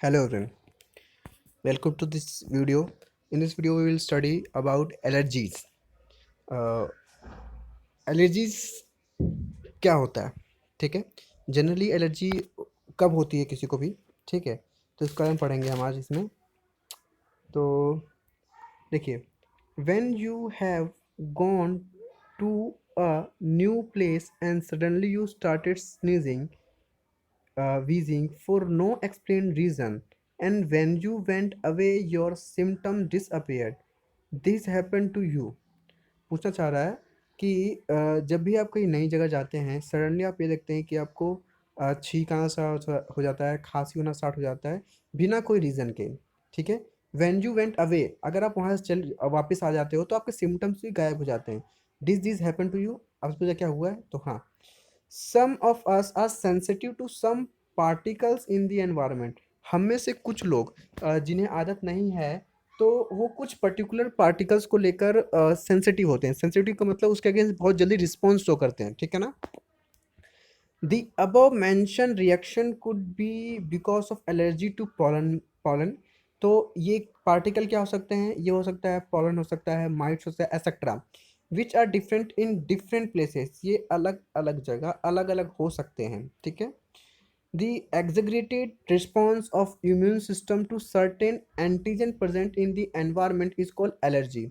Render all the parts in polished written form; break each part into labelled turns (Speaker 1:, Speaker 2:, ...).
Speaker 1: Hello everyone, welcome to this video. In this video, we will study about allergies. Uh, Allergies क्या होता है? ठीक है, generally allergy कब होती है किसी को भी, ठीक है, तो इसका हम पढ़ेंगे हम आज इसमें। तो देखिए, when you have gone to a new place and suddenly you started sneezing, wheezing for no explained reason, and when you went away your symptom disappeared. This happened to you. पूछना चाह रहा है कि जब भी आप कहीं नई जगह जाते हैं, सडनली आप ये देखते हैं कि आपको छींक आना स्टार्ट हो जाता है, खांसी होना स्टार्ट हो जाता है बिना कोई रीज़न के। ठीक है, व्हेन यू वेंट अवे, अगर आप वहाँ से चल वापस आ जाते हो तो आपके सिम्टम्स भी गायब हो जाते हैं। This happen to you. आप पूछा क्या हुआ है, तो हाँ, some of us are sensitive to some particles in the environment. हम में से कुछ लोग जिन्हें आदत नहीं है, तो वो कुछ पर्टिकुलर पार्टिकल्स को लेकर सेंसिटिव होते हैं। सेंसिटिव का मतलब उसके अगेंस्ट बहुत जल्दी रिस्पॉन्स शो करते हैं, ठीक है ना। The above mention reaction could be because of allergy to pollen. तो ये पार्टिकल क्या हो सकते हैं? ये हो सकता है पॉलन, हो सकता है माइट्स, हो सकता है etcetera, which are different in different places. ये अलग अलग जगह अलग अलग हो सकते हैं, ठीक है। The exaggerated response of immune system to certain antigen present in the environment is called allergy.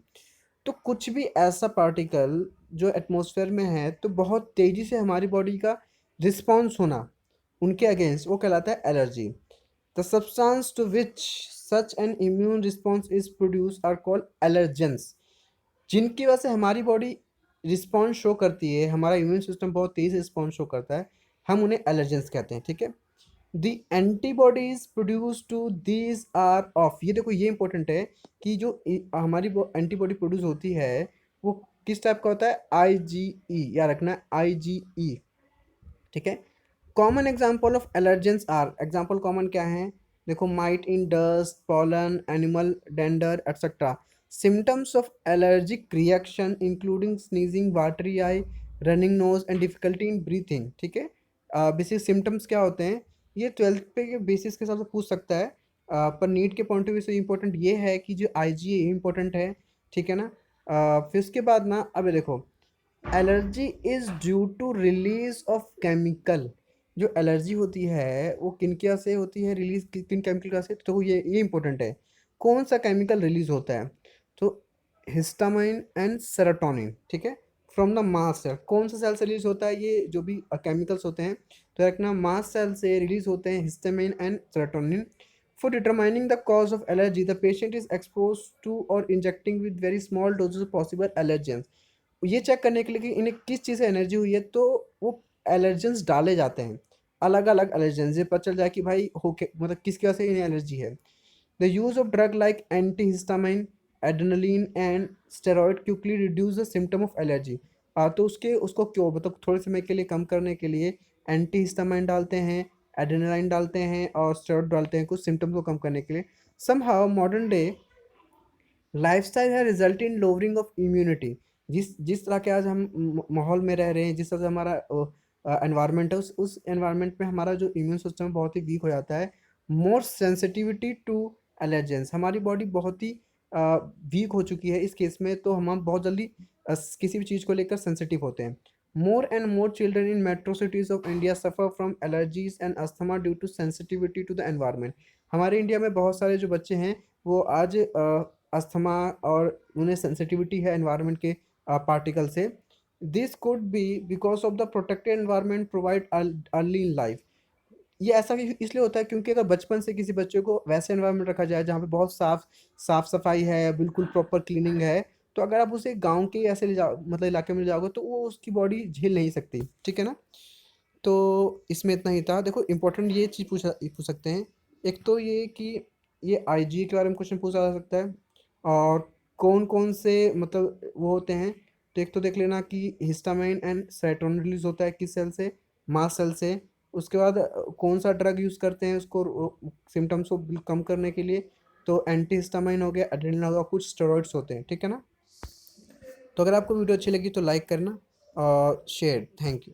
Speaker 1: तो कुछ भी ऐसा पार्टिकल जो एटमॉस्फेयर में है, तो बहुत तेज़ी से हमारी बॉडी का रिस्पॉन्स होना उनके अगेंस्ट, वो कहलाता है allergy. The substance to which such an immune response is produce are called allergens. जिनकी वजह से हमारी बॉडी रिस्पॉन्स शो करती है, हमारा इम्यून सिस्टम बहुत तेज़ रिस्पॉन्स शो करता है, हम उन्हें एलर्जेंस कहते हैं, ठीक है। The antibodies produce to these are of. ये देखो, ये इंपॉर्टेंट है कि जो हमारी एंटीबॉडी प्रोड्यूस होती है वो किस टाइप का होता है? IgE, या रखना है IgE, ठीक है। Common example of allergens are, example common क्या है? देखो, mite in dust, pollen, animal dander etcetera. Symptoms of allergic reaction including sneezing, watery eye, running nose and difficulty in breathing, ठीक है। बेसिक सिम्टम्स क्या होते हैं? ये 12th पे के बेसिस के हिसाब से पूछ सकता है, पर नीट के पॉइंट ऑफ व्यू से इंपॉर्टेंट ये है कि जो IgA इंपॉर्टेंट है, ठीक है ना। फिर उसके बाद ना, अब ये देखो, allergy is due to release of chemical. जो एलर्जी होती है वो किन क्या से होती है? रिलीज किन केमिकल का से? तो ये इंपॉर्टेंट है, कौन सा केमिकल रिलीज होता है? तो हिस्टामाइन एंड सेरोटोनिन, ठीक है, फ्रॉम द मास्ट सेल। कौन सा सेल से रिलीज होता है ये जो भी केमिकल्स होते हैं? तो रखना, मास्ट सेल से रिलीज होते हैं histamine and serotonin. For determining the cause of allergy the patient is expose to और injecting with very small doses of possible allergens. ये चेक करने के लिए कि इन्हें किस चीज़ से एनर्जी हुई है, तो वो एलर्जेंस डाले जाते हैं, अलग अलग एलर्जेंस, ये पता चल जाए कि भाई हो के मतलब किसकी वजह से इन्हें एलर्जी है। The use of drug like anti histamine, adrenaline and steroid quickly reduce the symptom of allergy. तो उसको क्यों, मतलब थोड़े समय के लिए कम करने के लिए एंटी हिस्टामाइन डालते हैं, एड्रेनलाइन डालते हैं और स्टेरॉइड डालते हैं कुछ सिम्टम्स को कम करने के लिए। समहाउ मॉडर्न डे लाइफस्टाइल है result in lowering of immunity. जिस तरह के आज हम माहौल में रह रहे हैं, जिस तरह से हमारा एनवायरनमेंट है, उस एनवायरनमेंट में हमारा जो इम्यून सिस्टम बहुत ही वीक हो जाता है। मोर सेंसिटिविटी टू एलर्जेंस, हमारी बॉडी बहुत ही वीक हो चुकी है इस केस में, तो हम बहुत जल्दी किसी भी चीज़ को लेकर सेंसिटिव होते हैं। More and more children in metro cities of India suffer from allergies and asthma due to sensitivity to the environment. हमारे इंडिया में बहुत सारे जो बच्चे हैं वो आज अस्थमा और उन्हें सेंसिटिविटी है एनवायरनमेंट के पार्टिकल से। This could be because of the protected environment provide early in life. ये ऐसा भी इसलिए होता है क्योंकि अगर बचपन से किसी बच्चे को वैसे एनवायरनमेंट रखा जाए जहाँ पे बहुत साफ सफाई है, बिल्कुल प्रॉपर क्लीनिंग है, तो अगर आप उसे गांव के ऐसे ले जाओ, मतलब इलाके में ले जाओगे, तो वो उसकी बॉडी झेल नहीं सकती, ठीक है ना। तो इसमें इतना ही था। देखो, इंपॉर्टेंट ये चीज़ पूछ सकते हैं, एक तो ये कि ये IgA के बारे में क्वेश्चन पूछा जा सकता है, और कौन कौन से मतलब वो होते हैं। तो एक तो देख लेना कि हिस्टामाइन एंड सेरोटोनिन रिलीज होता है किस सेल से? मास्ट सेल से। उसके बाद कौन सा ड्रग यूज़ करते हैं उसको सिम्टम्स को कम करने के लिए? तो एंटी हिस्टामाइन हो गया, एड्रेनलिन हो गया, कुछ स्टेरॉइड्स होते हैं, ठीक है ना। तो अगर आपको वीडियो अच्छी लगी तो लाइक करना और शेयर। Thank you.